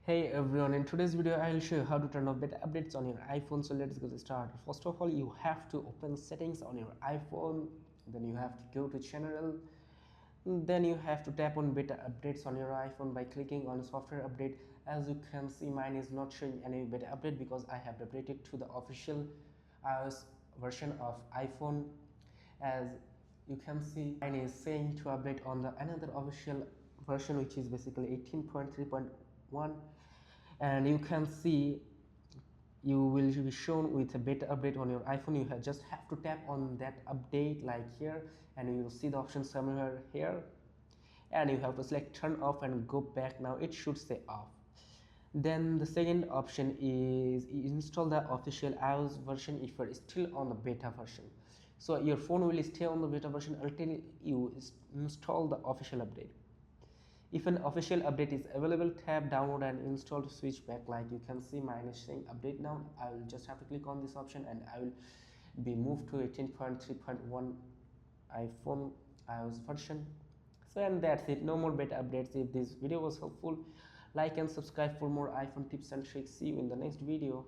Hey everyone, in today's video I'll show you how to turn off beta updates on your iPhone. So let's get started. First of all, you have to open settings on your iPhone, then you have to go to general, then you have to tap on beta updates on your iPhone by clicking on software update. As you can see, mine is not showing any beta update because I have updated to the official iOS version of iPhone. As you can see, mine is saying to update on the another official version, which is basically 18.3.1, and you can see you will be shown with a beta update on your iPhone. You just have to tap on that update like here, and you will see the option somewhere here, and you have to select turn off and go back. Now it should say off. Then the second option is install the official iOS version if you're still on the beta version. So your phone will stay on the beta version until you install the official update. If an official update is available, tap download and install to switch back. Like you can see, mine is saying update now. I will just have to click on this option and I will be moved to 18.3.1 iPhone iOS version. So and that's it, no more beta updates. If this video was helpful, like and subscribe for more iPhone tips and tricks. See you in the next video.